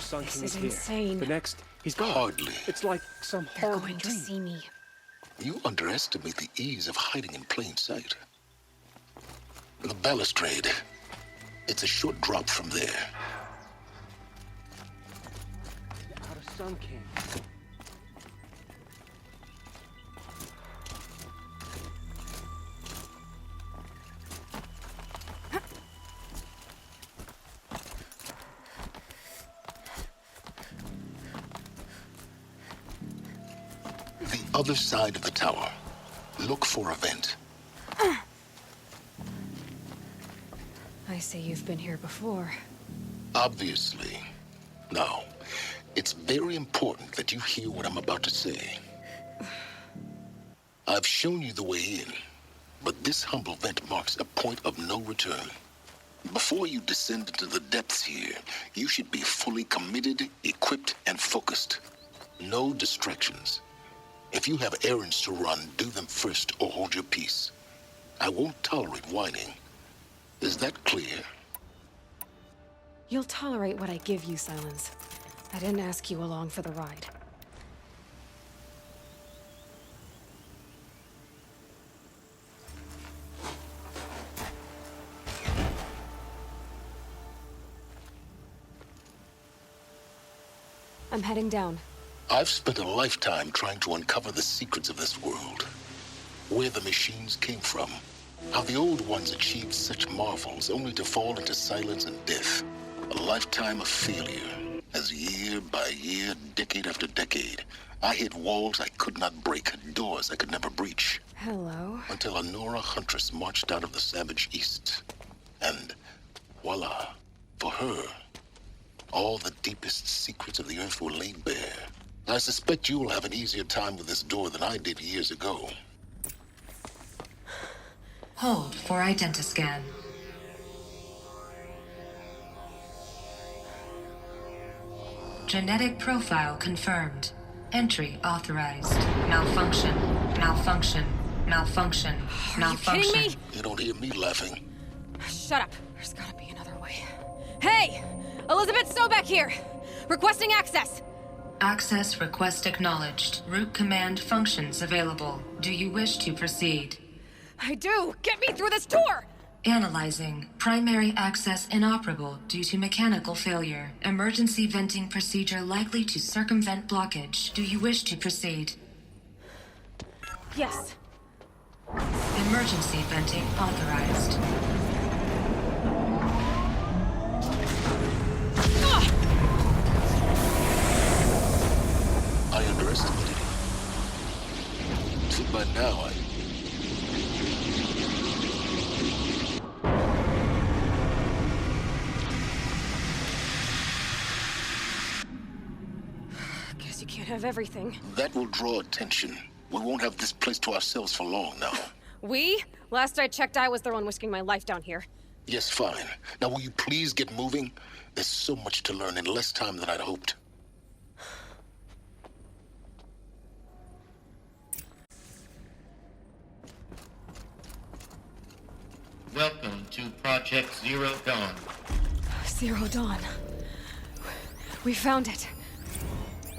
Sun This King is is insane. here. The next, he's gone. Hardly. It's like some They're horrible going to dream. see me. You underestimate the ease of hiding in plain sight. The balustrade. It's a short drop from there. Out of Sun King. The other side of the tower. Look for a vent. I see you've been here before. Obviously. Now, it's very important that you hear what I'm about to say. I've shown you the way in, but this humble vent marks a point of no return. Before you descend into the depths here, you should be fully committed, equipped, and focused. No distractions. If you have errands to run, do them first or hold your peace. I won't tolerate whining. Is that clear? You'll tolerate what I give you, Silence. I didn't ask you along for the ride. I'm heading down. I've spent a lifetime trying to uncover the secrets of this world. Where the machines came from. How the old ones achieved such marvels only to fall into silence and death. A lifetime of failure. As year by year, decade after decade, I hit walls I could not break, doors I could never breach. Hello. Until a Nora huntress marched out of the savage east. And voila, for her, all the deepest secrets of the earth were laid bare. I suspect you will have an easier time with this door than I did years ago. Hold for identiscan. Genetic profile confirmed. Entry authorized. Malfunction. Malfunction. Malfunction. Malfunction. Are you kidding me? You don't hear me laughing. Shut up. There's gotta be another way. Hey! Elizabeth Sobeck here! Requesting access! Access request acknowledged. Root command functions available. Do you wish to proceed? I do! Get me through this door! Analyzing. Primary access inoperable due to mechanical failure. Emergency venting procedure likely to circumvent blockage. Do you wish to proceed? Yes. Emergency venting authorized. I underestimated you. By now, Guess you can't have everything. that will draw attention. We won't have this place to ourselves for long now. We? Last I checked, I was the one risking my life down here. Yes, fine. Now will you please get moving? There's so much to learn in less time than I'd hoped. Welcome to Project Zero Dawn. Zero Dawn. We found it.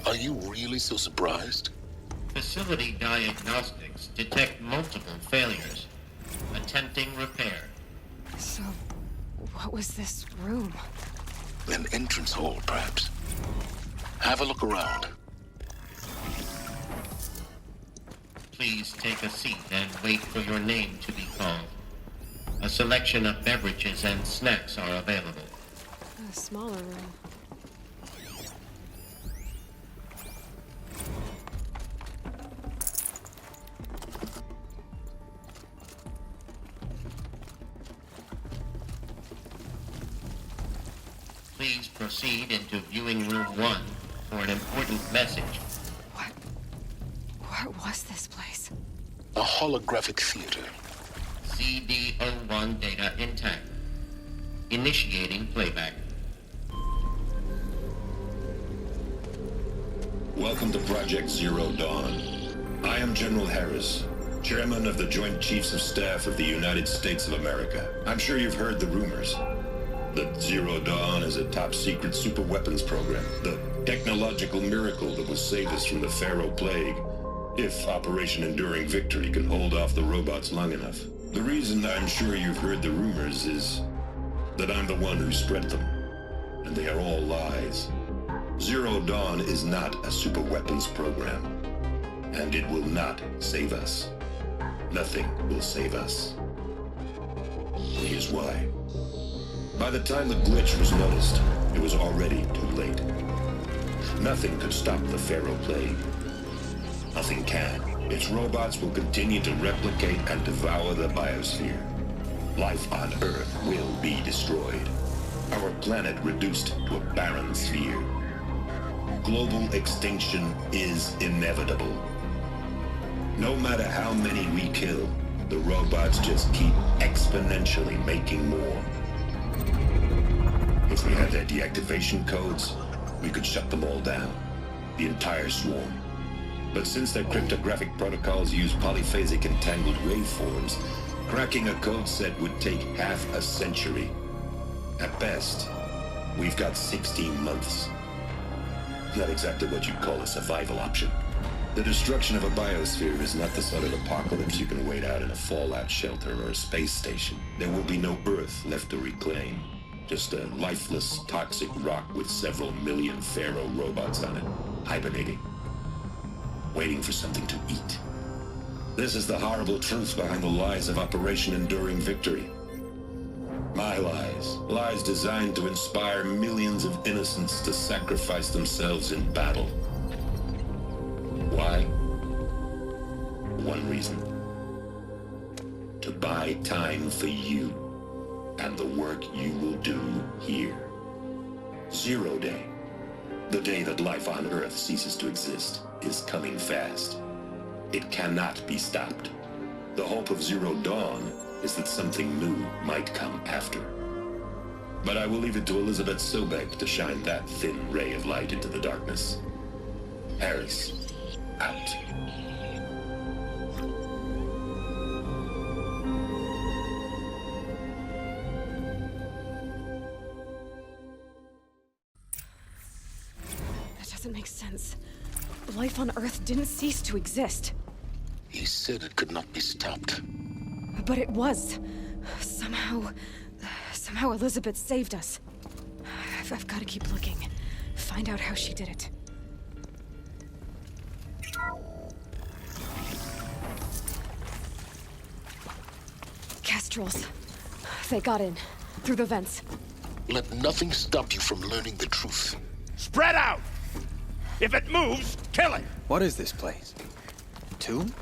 Are you really so surprised? Facility diagnostics detect multiple failures. Attempting repair. So, what was this room? An entrance hall, perhaps. Have a look around. Please take a seat and wait for your name to be called. A selection of beverages and snacks are available. A smaller room. Please proceed into viewing room 1 for an important message. What was this place? A holographic theater. CD01 data intact. Initiating playback. Welcome to Project Zero Dawn. I am General Harris, Chairman of the Joint Chiefs of Staff of the United States of America. I'm sure you've heard the rumors. That Zero Dawn is a top-secret super weapons program. The technological miracle that will save us from the Pharaoh Plague, if Operation Enduring Victory can hold off the robots long enough. The reason I'm sure you've heard the rumors is that I'm the one who spread them, and they are all lies. Zero Dawn is not a super weapons program, and it will not save us. Nothing will save us. Here's why. By the time the glitch was noticed, it was already too late. Nothing could stop the Pharaoh Plague. Nothing can. Its robots will continue to replicate and devour the biosphere. Life on Earth will be destroyed. Our planet reduced to a barren sphere. Global extinction is inevitable. No matter how many we kill, the robots just keep exponentially making more. If we had their deactivation codes, we could shut them all down. The entire swarm. But since their cryptographic protocols use polyphasic entangled waveforms, cracking a code set would take half a century. At best, we've got 16 months. Not exactly what you'd call a survival option. The destruction of a biosphere is not the sort of apocalypse you can wait out in a fallout shelter or a space station. There will be no Earth left to reclaim. Just a lifeless, toxic rock with several million Pharaoh robots on it, hibernating, waiting for something to eat. This is the horrible truth behind the lies of Operation Enduring Victory. My lies. Lies designed to inspire millions of innocents to sacrifice themselves in battle. Why? One reason. To buy time for you and the work you will do here. Zero Day, the day that life on Earth ceases to exist, is coming fast. It cannot be stopped. The hope of Zero Dawn is that something new might come after. But I will leave it to Elizabeth Sobek to shine that thin ray of light into the darkness. Harris, out. That doesn't make sense. Life on Earth didn't cease to exist. He said it could not be stopped. But it was. Somehow Elizabeth saved us. I've got to keep looking. Find out how she did it. Kestrels. They got in. Through the vents. Let nothing stop you from learning the truth. Spread out! If it moves, kill it! What is this place? Tomb?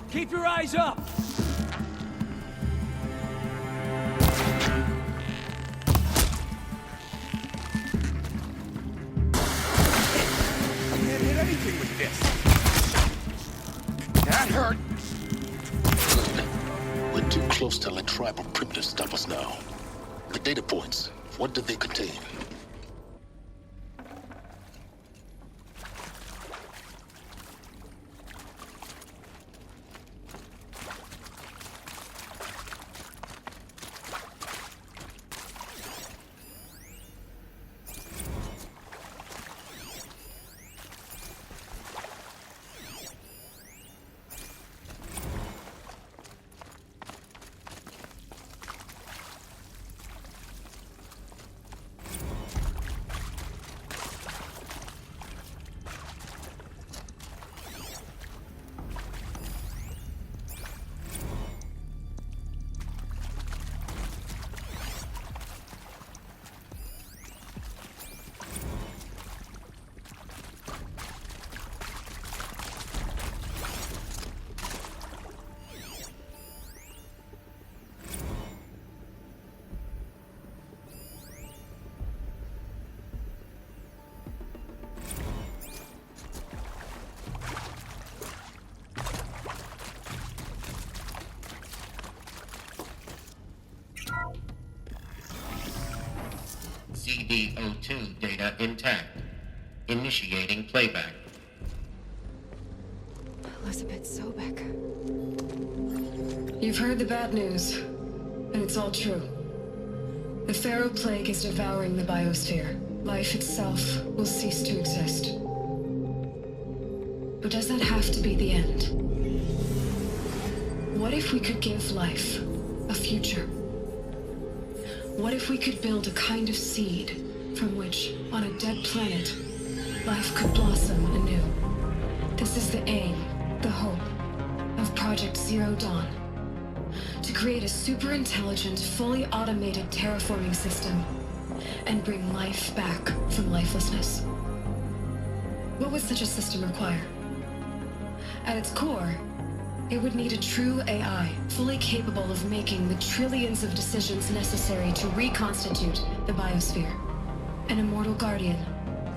Keep your eyes up! I can't hit anything with this. That hurt. Good. We're too close to let tribal primitives stop us now. The data points, what do they contain? PDO2 data intact. Initiating playback. Elizabeth Sobek. You've heard the bad news, and it's all true. The Pharaoh Plague is devouring the biosphere. Life itself will cease to exist. But does that have to be the end? What if we could give life a future? What if we could build a kind of seed from which, on a dead planet, life could blossom anew? This is the aim, the hope, of Project Zero Dawn. To create a super-intelligent, fully automated terraforming system and bring life back from lifelessness. What would such a system require? At its core, it would need a true AI, fully capable of making the trillions of decisions necessary to reconstitute the biosphere. An immortal guardian,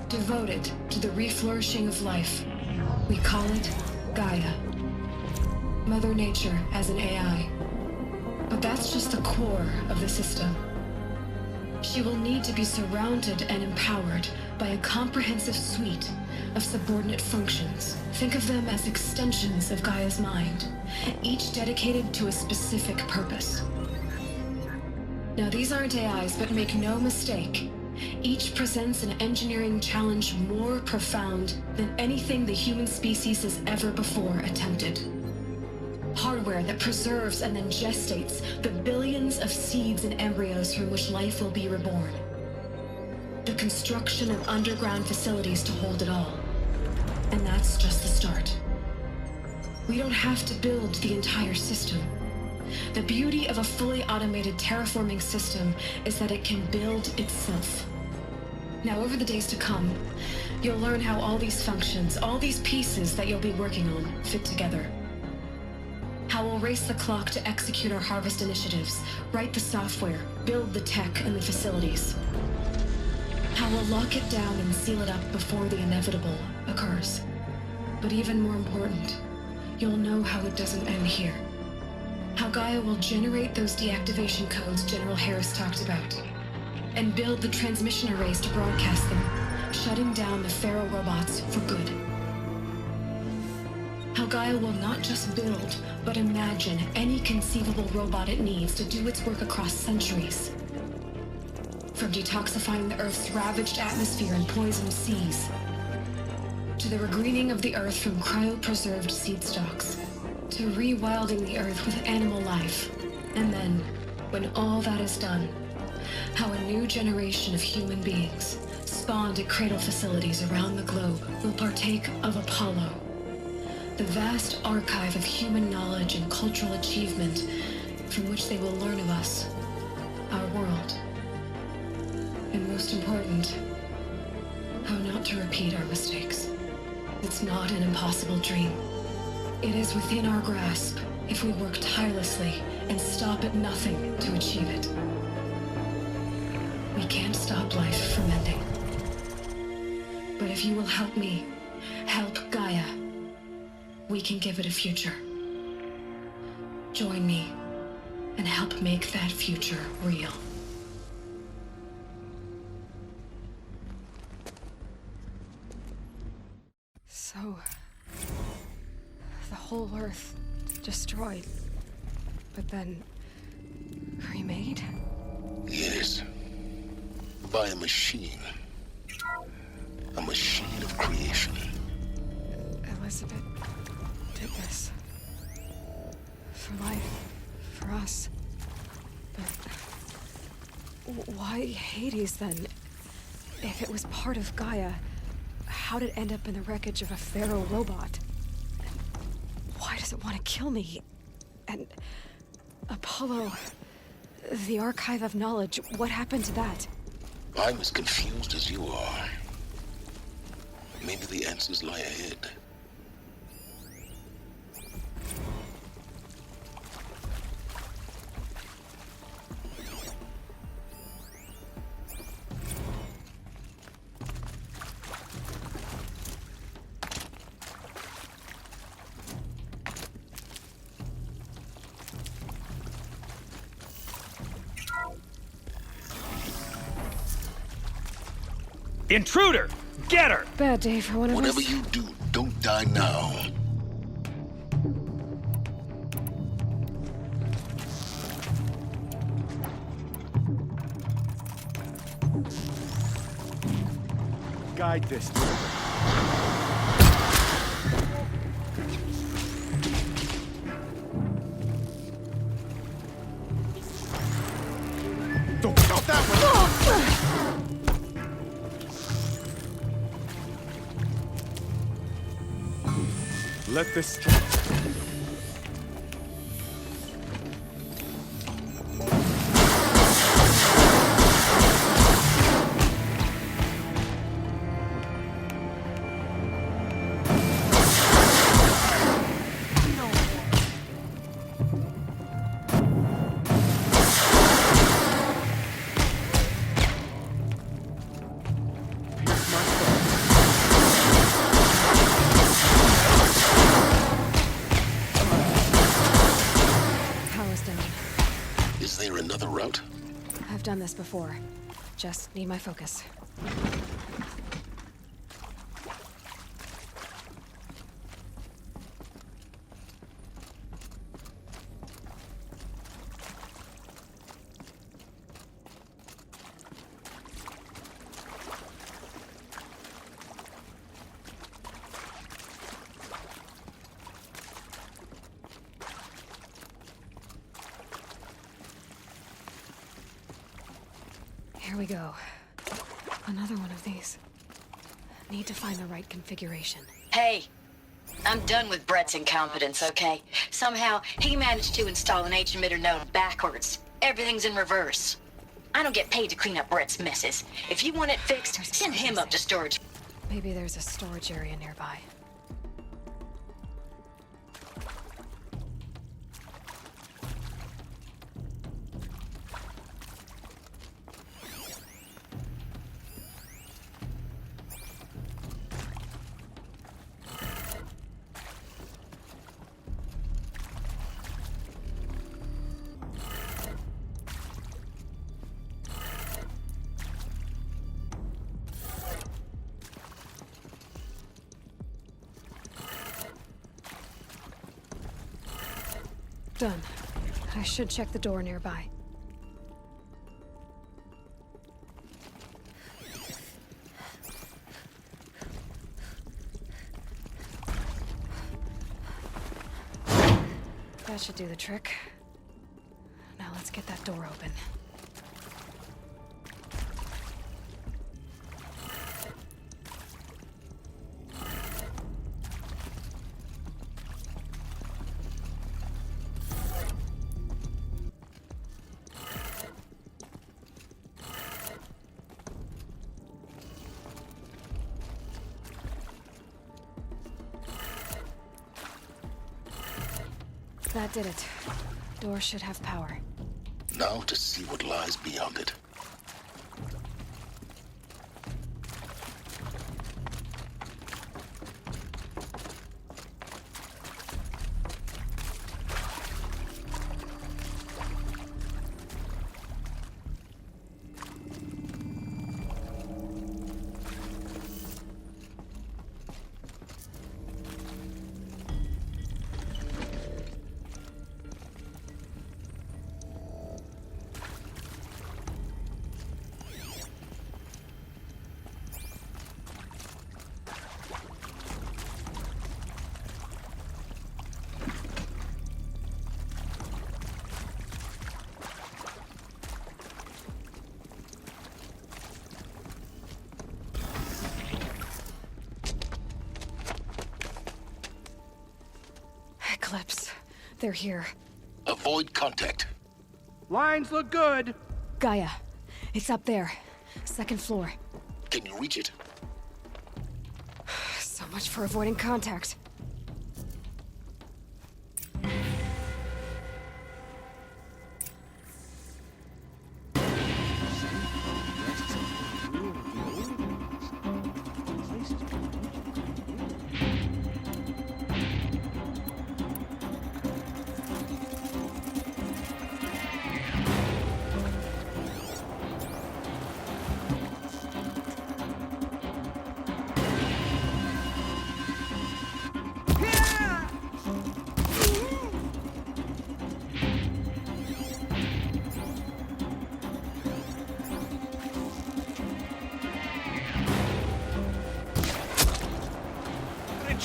devoted to the reflourishing of life. We call it Gaia. Mother Nature as an AI. But that's just the core of the system. She will need to be surrounded and empowered by a comprehensive suite of subordinate functions. Think of them as extensions of Gaia's mind, each dedicated to a specific purpose. Now, these aren't AIs, but make no mistake, each presents an engineering challenge more profound than anything the human species has ever before attempted. Hardware that preserves and then gestates the billions of seeds and embryos from which life will be reborn. The construction of underground facilities to hold it all. And that's just the start. We don't have to build the entire system. The beauty of a fully automated terraforming system is that it can build itself. Now, over the days to come, you'll learn how all these functions, all these pieces that you'll be working on, fit together. How we'll race the clock to execute our harvest initiatives, write the software, build the tech and the facilities. How we'll lock it down and seal it up before the inevitable occurs. But even more important, you'll know how it doesn't end here. How Gaia will generate those deactivation codes General Harris talked about, and build the transmission arrays to broadcast them, shutting down the Pharaoh robots for good. How Gaia will not just build, but imagine any conceivable robot it needs to do its work across centuries. From detoxifying the Earth's ravaged atmosphere and poisoned seas, to the regreening of the Earth from cryopreserved seed stalks, to rewilding the Earth with animal life. And then, when all that is done, how a new generation of human beings, spawned at cradle facilities around the globe, will partake of Apollo, the vast archive of human knowledge and cultural achievement from which they will learn of us, our world. And most important, how not to repeat our mistakes. It's not an impossible dream. It is within our grasp if we work tirelessly and stop at nothing to achieve it. We can't stop life from ending. But if you will help me, help Gaia, we can give it a future. Join me and help make that future real. So, the whole Earth destroyed, but then remade? Yes. By a machine. A machine of creation. Elizabeth did this. For life. For us. But why Hades, then? If it was part of Gaia, how'd it end up in the wreckage of a Pharaoh robot? And why does it want to kill me? And Apollo, the archive of knowledge, what happened to that? I'm as confused as you are. Maybe the answers lie ahead. Intruder! Get her! Bad day for one of Whatever us. you do, don't die now. Guide this. Don't stop that one! Let this... Power's down. Is there another route? I've done this before. Just need my focus. Here we go. Another one of these. Need to find the right configuration. Hey, I'm done with Brett's incompetence, okay? Somehow, he managed to install an H-emitter node backwards. Everything's in reverse. I don't get paid to clean up Brett's messes. If you want it fixed, send him up to storage. Maybe there's a storage area nearby. Done. I should check the door nearby. That should do the trick. Now let's get that door open. That did it. Door should have power. Now to see what lies beyond it. Eclipse. They're here. Avoid contact. Lines look good. Gaia. It's up there. Second floor. Can you reach it? So much for avoiding contact.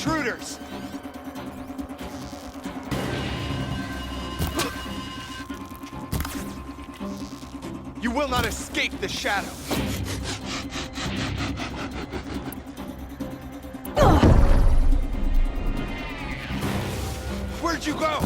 intruders! You will not escape the shadow! Where'd you go?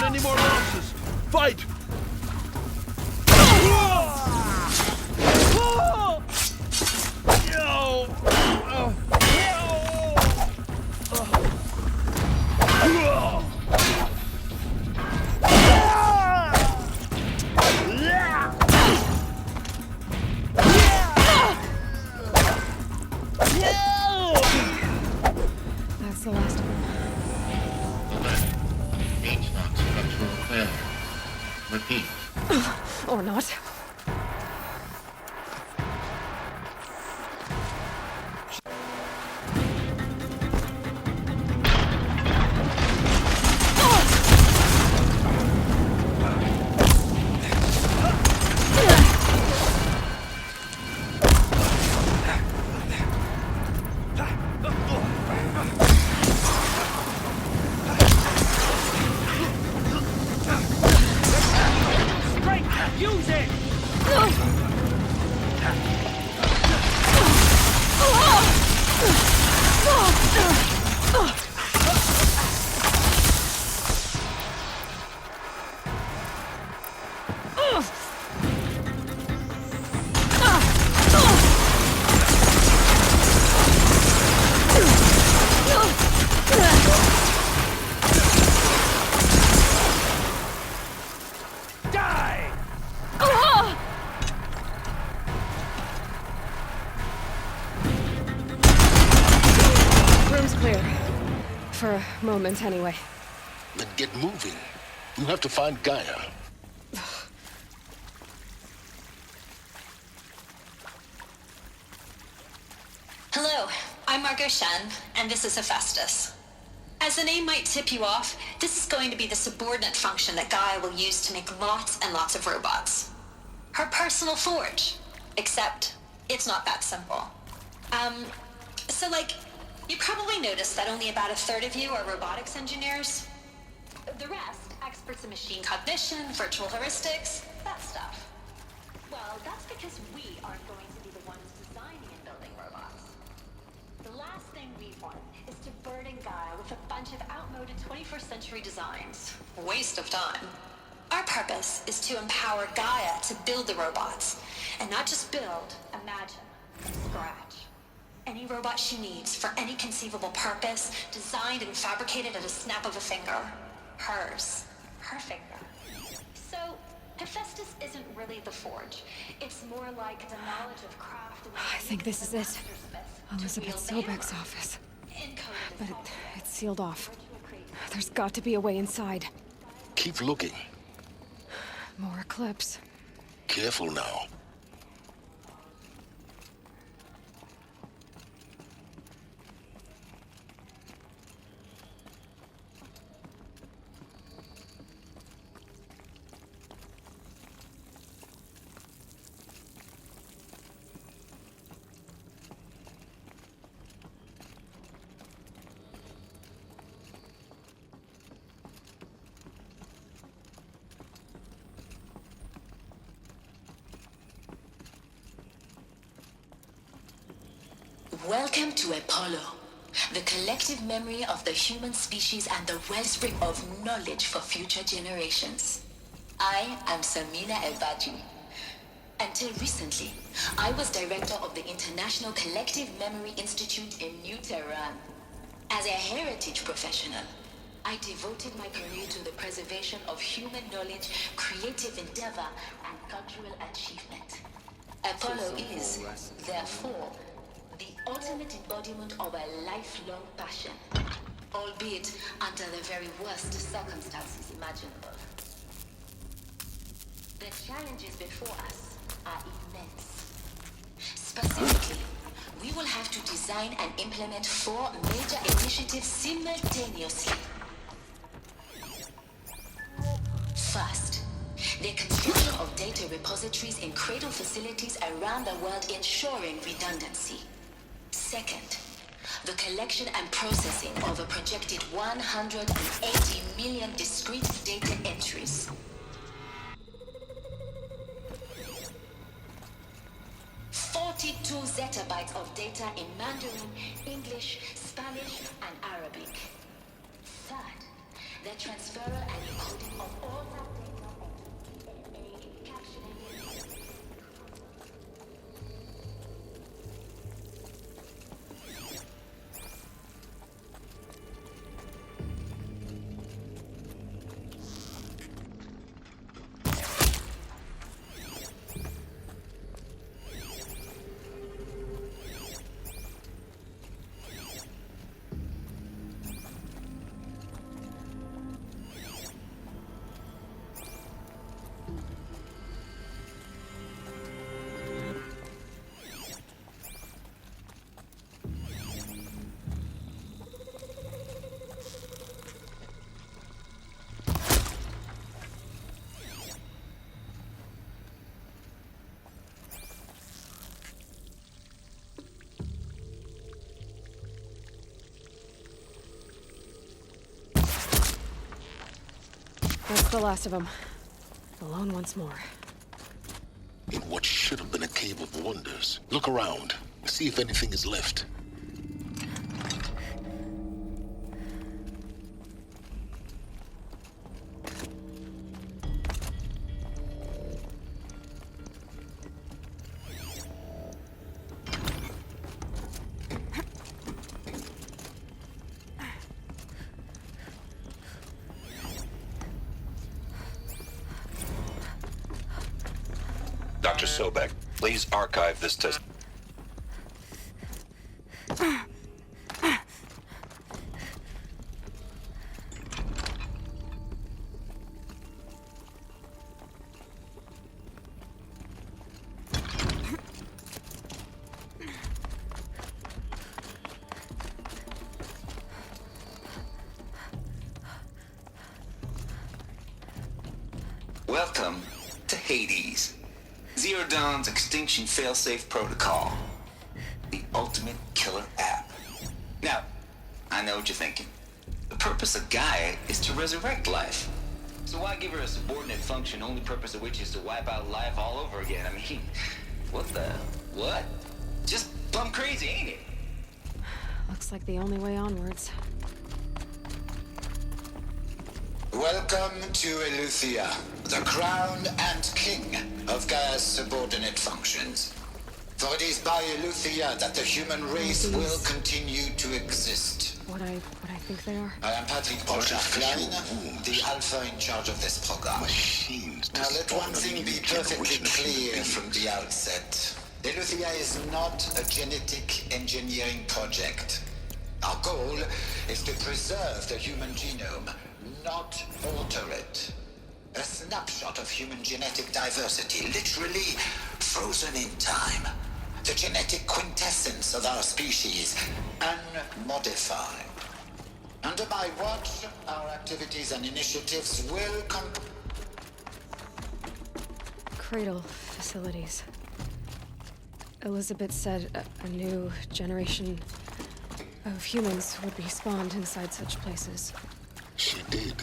Any more losses? Fight! That's the last of them. H-lock structural failure. Repeat. Or not. Use it! Room's clear. For a moment, anyway. Then get moving. You have to find Gaia. Hello, I'm Margot Shen, and this is Hephaestus. As the name might tip you off, this is going to be the subordinate function that Gaia will use to make lots and lots of robots. Her personal forge. Except, it's not that simple. You probably noticed that only about a third of you are robotics engineers. The rest, experts in machine cognition, virtual heuristics, that stuff. Well, that's because we aren't going to be the ones designing and building robots. The last thing we want is to burden Gaia with a bunch of outmoded 21st century designs. Waste of time. Our purpose is to empower Gaia to build the robots. And not just build, imagine, scratch. Any robot she needs for any conceivable purpose, designed and fabricated at a snap of a finger. Hers. Her finger. So, Hephaestus isn't really the forge. It's more like the knowledge of craft and I think this is it. Elizabeth Sobek's office. But it's sealed off. There's got to be a way inside. Keep looking. More Eclipse. Careful now. Welcome to Apollo, the collective memory of the human species and the wellspring of knowledge for future generations. I am Samina El-Badji. Until recently, I was director of the International Collective Memory Institute in New Tehran. As a heritage professional, I devoted my career to the preservation of human knowledge, creative endeavor, and cultural achievement. Apollo is, therefore, the ultimate embodiment of a lifelong passion, albeit under the very worst circumstances imaginable. The challenges before us are immense. Specifically, we will have to design and implement 4 major initiatives simultaneously. First, the construction of data repositories in cradle facilities around the world ensuring redundancy. Second, the collection and processing of a projected 180 million discrete data entries. 42 zettabytes of data in Mandarin, English, Spanish, and Arabic. Third, the transferal and encoding of all that data into a encapsulated. That's the last of them. Alone once more. In what should have been a cave of wonders. Look around. See if anything is left. Dr. Sobek, please archive this test. Welcome to Hades. Zero Dawn's extinction failsafe protocol. The ultimate killer app. Now, I know what you're thinking. The purpose of Gaia is to resurrect life. So why give her a subordinate function, only purpose of which is to wipe out life all over again? I mean, what? Just plumb crazy, ain't it? Looks like the only way onwards. Welcome to Eleuthia, the crown and king of Gaia's subordinate functions. For it is by Eleuthia that the human race will continue to exist. What I think they are? I am Patrick Klein, the Alpha in charge of this program. Now let one thing be perfectly clear from the outset. Eleuthia is not a genetic engineering project. Our goal is to preserve the human genome, not alter it. A snapshot of human genetic diversity, literally frozen in time. The genetic quintessence of our species, unmodified. Under my watch, our activities and initiatives will Cradle facilities. Elizabeth said a new generation of humans would be spawned inside such places. She did.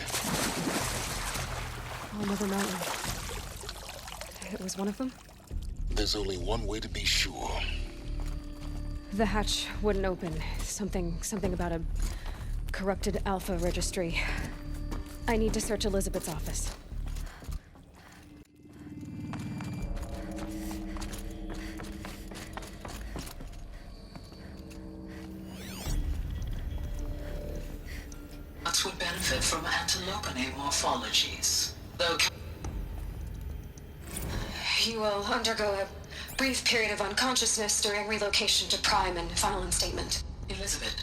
Another mountain. It was one of them? There's only one way to be sure. The hatch wouldn't open. Something about a corrupted Alpha registry. I need to search Elizabeth's office. antilopinae morphologies. Though You will undergo a brief period of unconsciousness during relocation to Prime and final instatement. Elizabeth,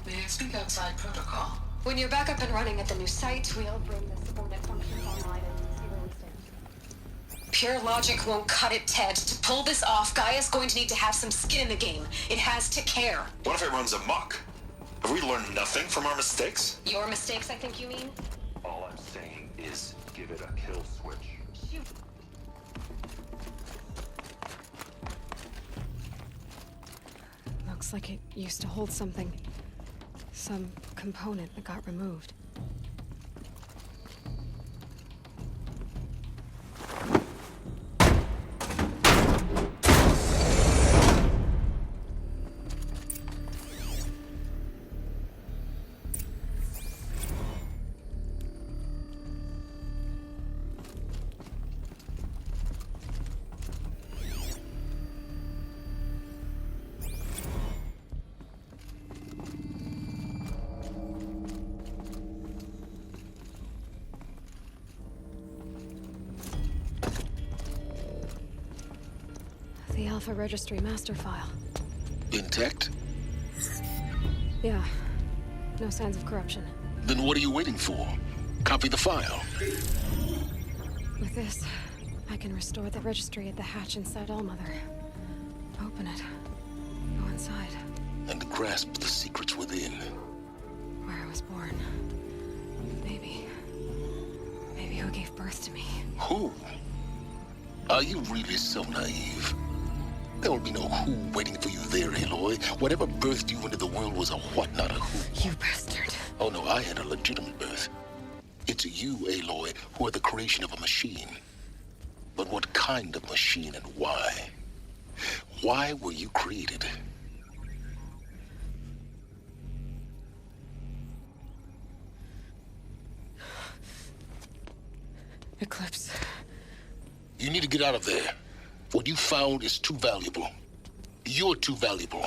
may I speak outside protocol? When you're back up and running at the new site, we'll bring the subordinate functions online and see where we stand. Pure logic won't cut it, Ted. To pull this off, Gaia's going to need to have some skin in the game. It has to care. What if it runs amok? Have we learned nothing from our mistakes? Your mistakes, I think you mean? All I'm saying is give it a kill switch. Shoot. Looks like it used to hold something. Some component that got removed. The Alpha Registry master file. Intact? Yeah. No signs of corruption. Then what are you waiting for? Copy the file. With this, I can restore the registry at the hatch inside Allmother. Open it. Go inside. And grasp the secrets within. Where I was born. Maybe who gave birth to me. Who? Are you really so naive? There will be no who waiting for you there, Aloy. Whatever birthed you into the world was a what, not a who. You bastard. Oh no, I had a legitimate birth. It's you, Aloy, who are the creation of a machine. But what kind of machine and why? Why were you created? Eclipse. You need to get out of there. What you found is too valuable. You're too valuable.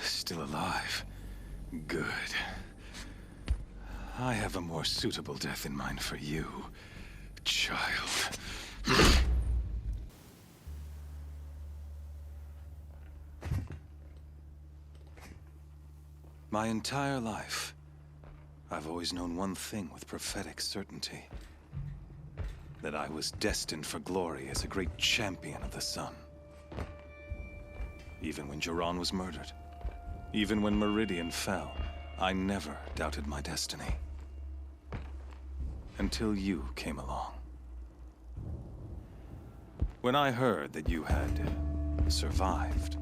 Still alive. Good. I have a more suitable death in mind for you, child. My entire life, I've always known one thing with prophetic certainty. That I was destined for glory as a great champion of the sun. Even when Jiran was murdered. Even when Meridian fell, I never doubted my destiny. Until you came along. When I heard that you had survived,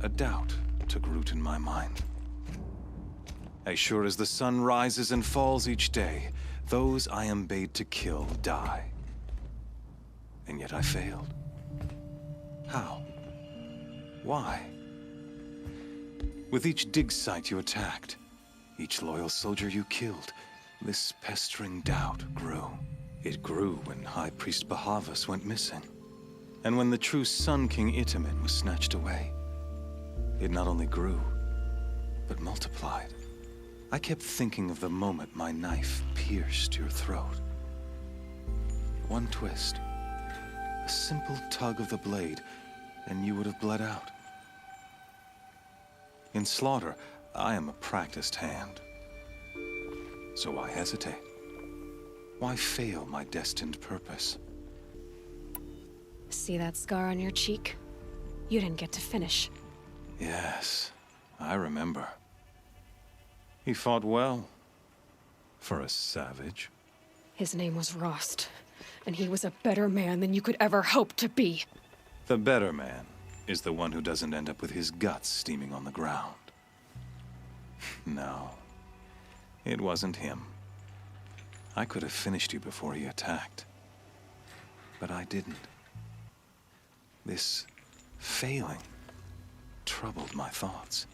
a doubt took root in my mind. As sure as the sun rises and falls each day, those I am bade to kill die. And yet I failed. How? Why? With each dig site you attacked, each loyal soldier you killed, this pestering doubt grew. It grew when High Priest Bahavas went missing. And when the true Sun King Itamen was snatched away. It not only grew, but multiplied. I kept thinking of the moment my knife pierced your throat. One twist, a simple tug of the blade, and you would have bled out. In slaughter, I am a practiced hand. So why hesitate? Why fail my destined purpose? See that scar on your cheek? You didn't get to finish. Yes, I remember. He fought well. For a savage. His name was Rost, and he was a better man than you could ever hope to be. The better man is the one who doesn't end up with his guts steaming on the ground. No, it wasn't him. I could have finished you before he attacked. But I didn't. This failing troubled my thoughts,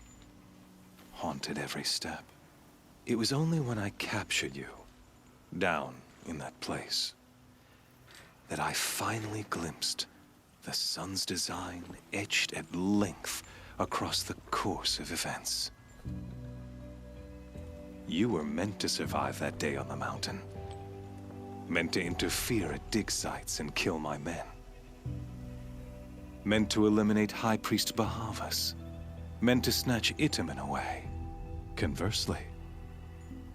haunted every step. It was only when I captured you, down in that place, that I finally glimpsed the sun's design etched at length across the course of events. You were meant to survive that day on the mountain. Meant to interfere at dig sites and kill my men. Meant to eliminate High Priest Bahavas. Meant to snatch Itamen away. Conversely,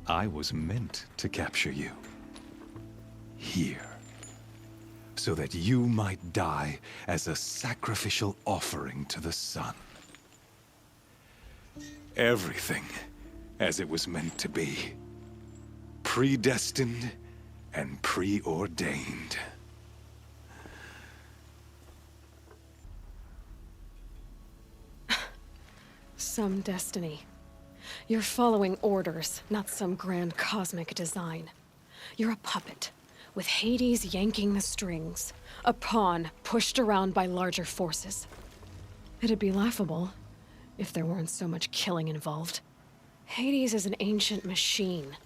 I was meant to capture you. Here. So that you might die as a sacrificial offering to the sun. Everything as it was meant to be. Predestined and preordained. Some destiny. You're following orders, not some grand cosmic design. You're a puppet, with Hades yanking the strings. A pawn pushed around by larger forces. It'd be laughable if there weren't so much killing involved. Hades is an ancient machine,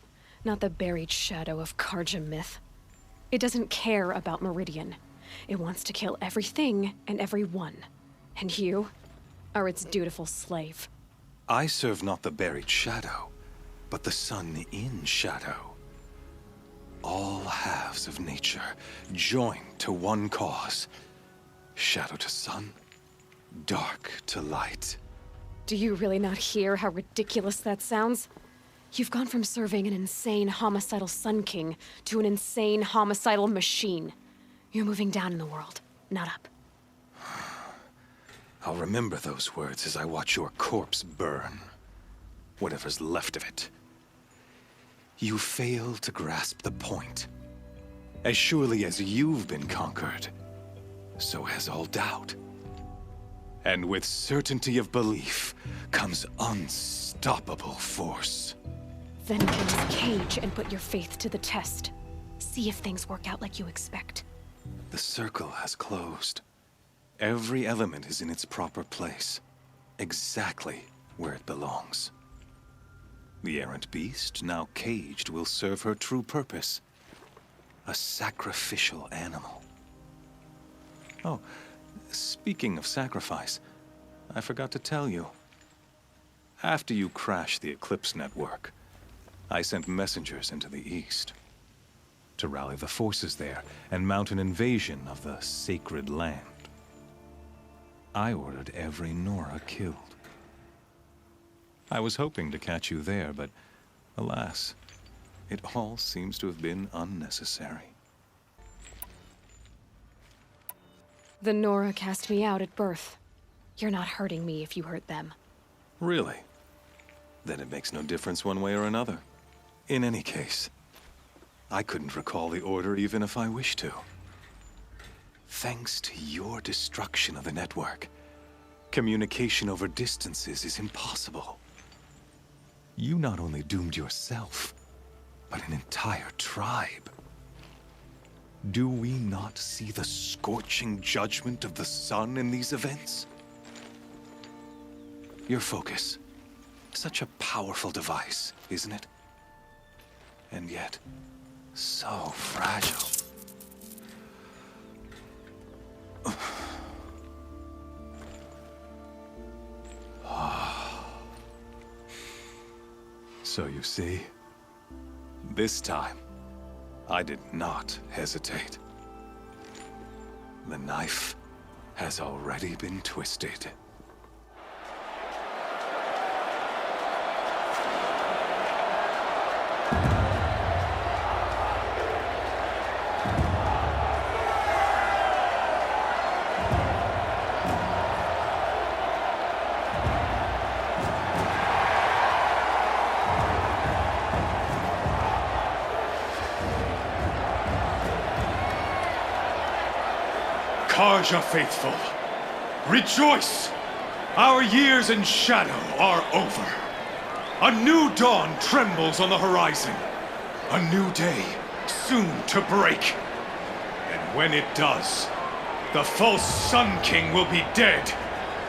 not the buried shadow of Karja myth. It doesn't care about Meridian. It wants to kill everything and everyone. And you are its dutiful slave. I serve not the buried shadow, but the sun in shadow. All halves of nature joined to one cause. Shadow to sun, dark to light. Do you really not hear how ridiculous that sounds? You've gone from serving an insane homicidal Sun King to an insane homicidal machine. You're moving down in the world, not up. I'll remember those words as I watch your corpse burn. Whatever's left of it. You fail to grasp the point. As surely as you've been conquered, so has all doubt. And with certainty of belief comes unstoppable force. Then get his cage and put your faith to the test. See if things work out like you expect. The circle has closed. Every element is in its proper place. Exactly where it belongs. The errant beast, now caged, will serve her true purpose. A sacrificial animal. Oh, speaking of sacrifice, I forgot to tell you. After you crashed the Eclipse network, I sent messengers into the east to rally the forces there and mount an invasion of the sacred land. I ordered every Nora killed. I was hoping to catch you there, but alas, it all seems to have been unnecessary. The Nora cast me out at birth. You're not hurting me if you hurt them. Really? Then it makes no difference one way or another. In any case, I couldn't recall the order even if I wished to. Thanks to your destruction of the network, communication over distances is impossible. You not only doomed yourself, but an entire tribe. Do we not see the scorching judgment of the sun in these events? Your focus. Such a powerful device, isn't it? And yet, so fragile. So you see, this time, I did not hesitate. The knife has already been twisted. Karja faithful, rejoice! Our years in shadow are over. A new dawn trembles on the horizon. A new day soon to break. And when it does, the false Sun King will be dead,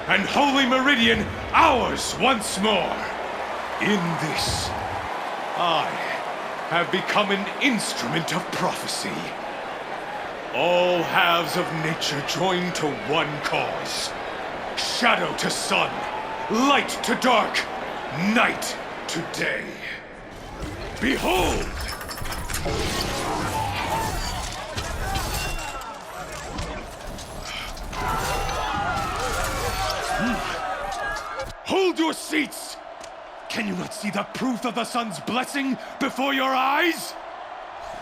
and Holy Meridian ours once more. In this, I have become an instrument of prophecy. All halves of nature join to one cause. Shadow to sun, light to dark, night to day. Behold! Hold your seats! Can you not see the proof of the sun's blessing before your eyes?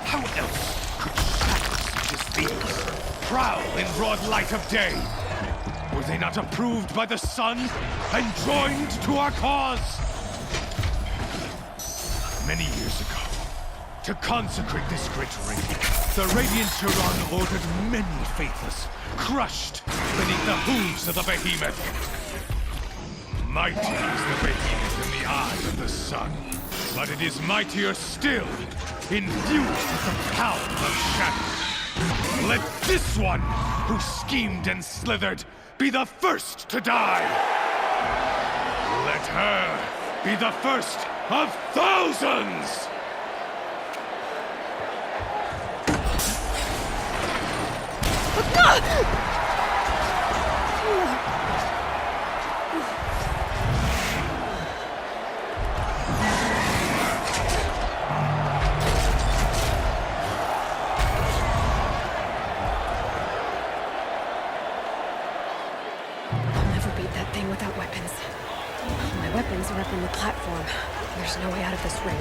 How else could shadows such as these prowl in broad light of day? Were they not approved by the sun and joined to our cause? Many years ago, to consecrate this great ring, the Radiant Turon ordered many faithless, crushed beneath the hooves of the behemoth. Mighty is the behemoth in the eye of the sun, but it is mightier still, infused with the power of shadow. Let this one, who schemed and slithered, be the first to die. Let her be the first of thousands! Without weapons. My weapons are up on the platform. There's no way out of this ring.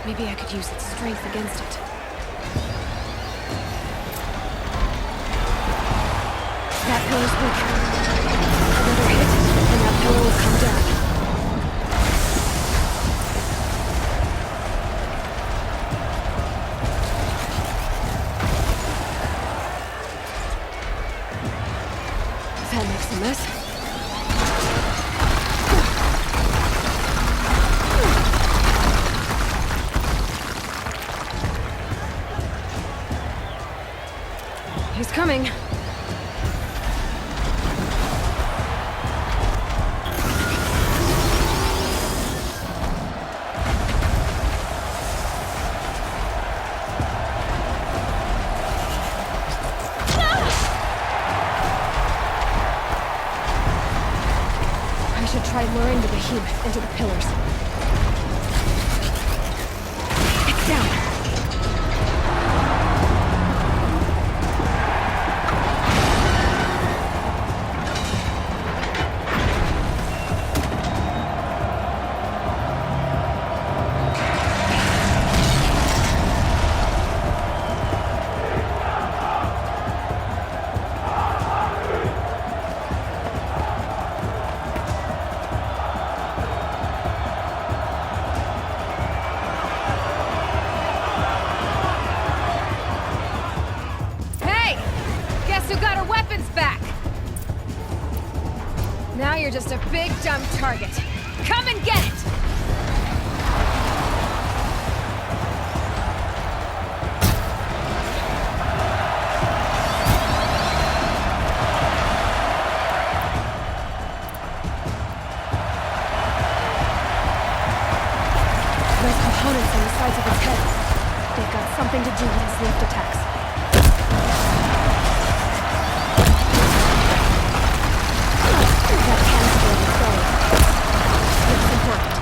Maybe I could use its strength against it. That pillar's weak. Another hit, and that pillar will come down. That makes a mess. He's coming. I should try luring the behemoth into the pillars. It's down. Now you're just a big, dumb target. Come and get it! Those components on the sides of its head. They've got something to do with his lift attacks. That cancer in his belly. Looks important.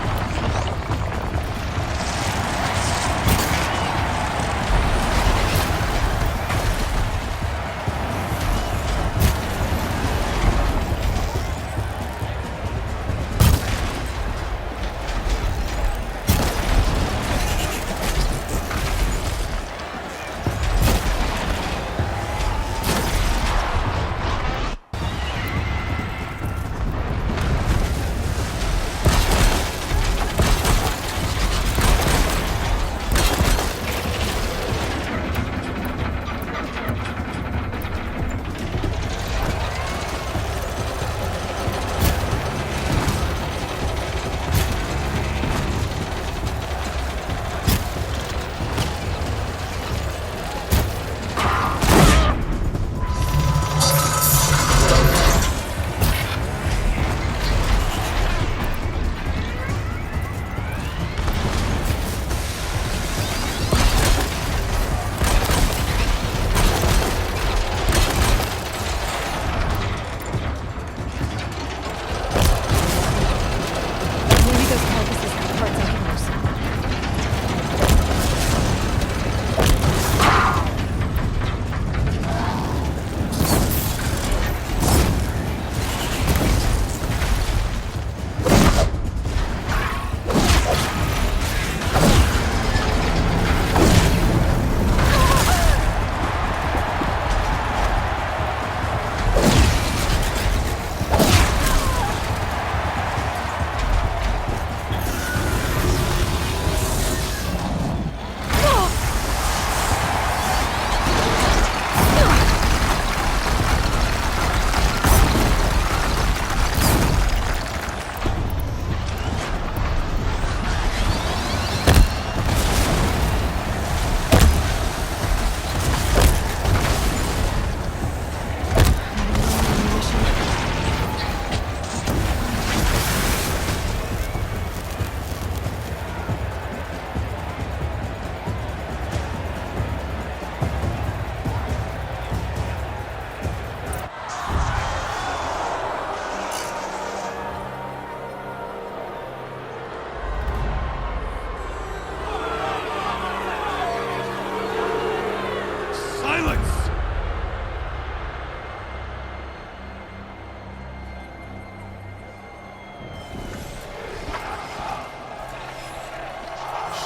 Silence!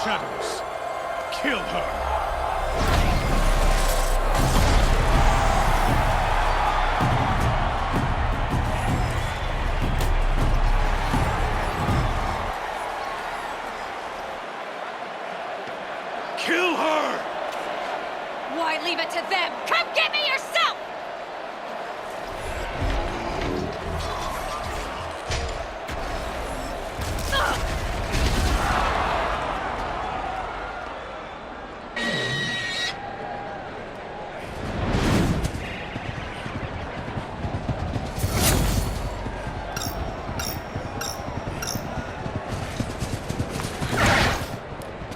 Shadows, kill her! Kill her! Why leave it to them? Come get me yourself!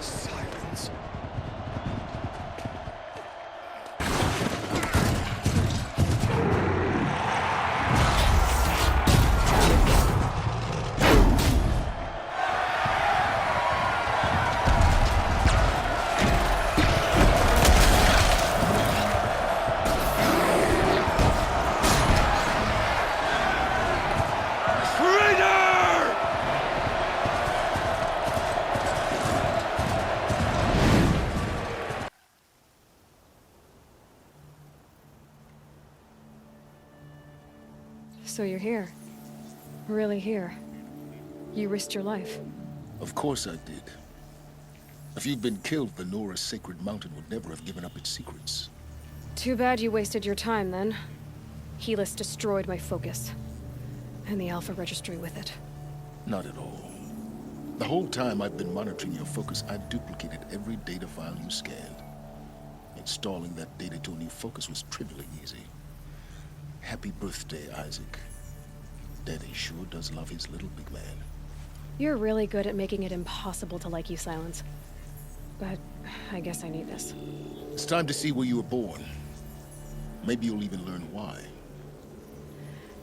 Silence. Traitor! So you're here. Really here. You risked your life. Of course I did. If you'd been killed, the Nora's sacred mountain would never have given up its secrets. Too bad you wasted your time, then. Helis destroyed my focus. And the Alpha Registry with it. Not at all. The whole time I've been monitoring your focus, I've duplicated every data file you scanned. Installing that data to a new focus was trivially easy. Happy birthday, Isaac. Daddy sure does love his little big man. You're really good at making it impossible to like you, Silence. But I guess I need this. It's time to see where you were born. Maybe you'll even learn why.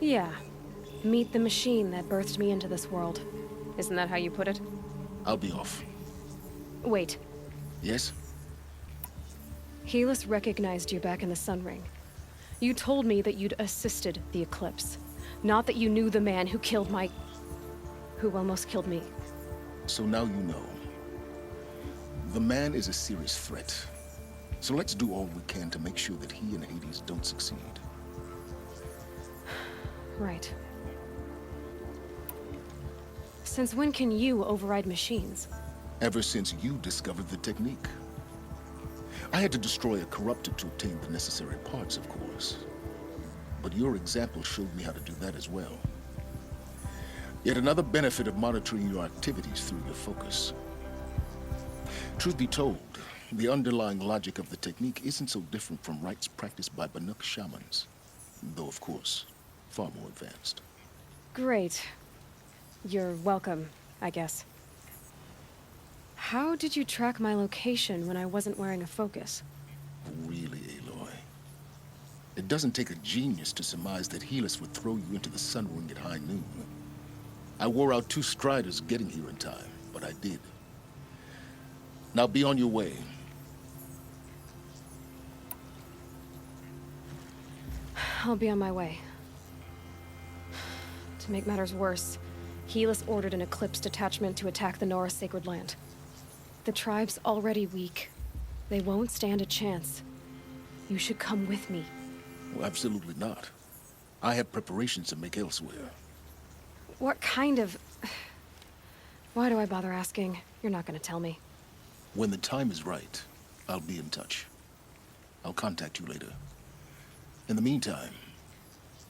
Yeah. Meet the machine that birthed me into this world. Isn't that how you put it? I'll be off. Wait. Yes? Helis recognized you back in the Sun Ring. You told me that you'd assisted the Eclipse. Not that you knew the man who killed my... who almost killed me. So now you know. The man is a serious threat. So let's do all we can to make sure that he and Hades don't succeed. Right. Since when can you override machines? Ever since you discovered the technique. I had to destroy a corruptor to obtain the necessary parts, of course. But your example showed me how to do that as well. Yet another benefit of monitoring your activities through your focus. Truth be told, the underlying logic of the technique isn't so different from rites practiced by Banuk shamans. Though, of course, far more advanced. Great. You're welcome, I guess. How did you track my location when I wasn't wearing a focus? Really, Aloy? It doesn't take a genius to surmise that Helis would throw you into the Sun Ring at high noon. I wore out 2 striders getting here in time, but I did. Now be on your way. I'll be on my way. To make matters worse, Helis ordered an Eclipse detachment to attack the Nora Sacred Land. The tribe's already weak. They won't stand a chance. You should come with me. Well, absolutely not. I have preparations to make elsewhere. What kind of... Why do I bother asking? You're not gonna tell me. When the time is right, I'll be in touch. I'll contact you later. In the meantime,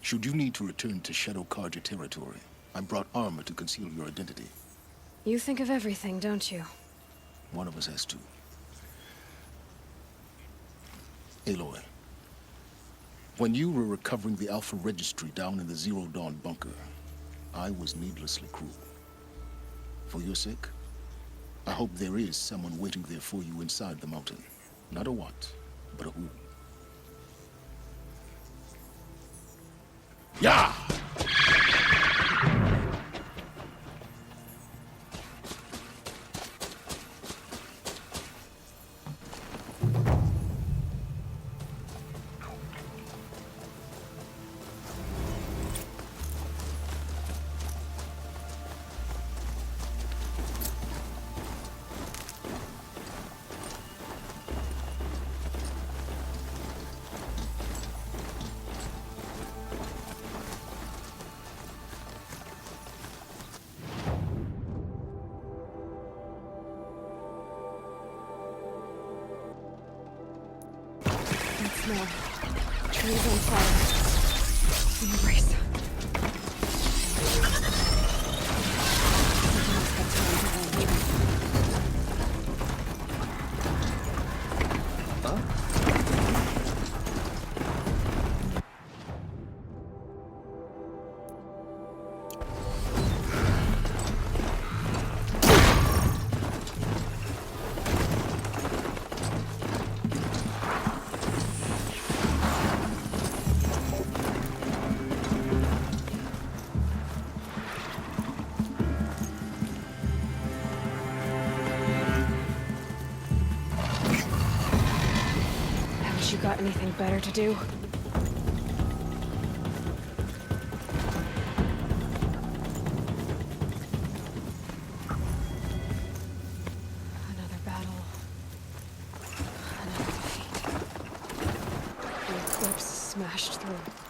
should you need to return to Shadow Karja territory, I brought armor to conceal your identity. You think of everything, don't you? One of us has to. Aloy, when you were recovering the Alpha Registry down in the Zero Dawn bunker, I was needlessly cruel. For your sake, I hope there is someone waiting there for you inside the mountain. Not a what, but a who. Yeah! smell. Trees on fire. The embrace. You got anything better to do? Another battle. Another defeat. The eclipse smashed through.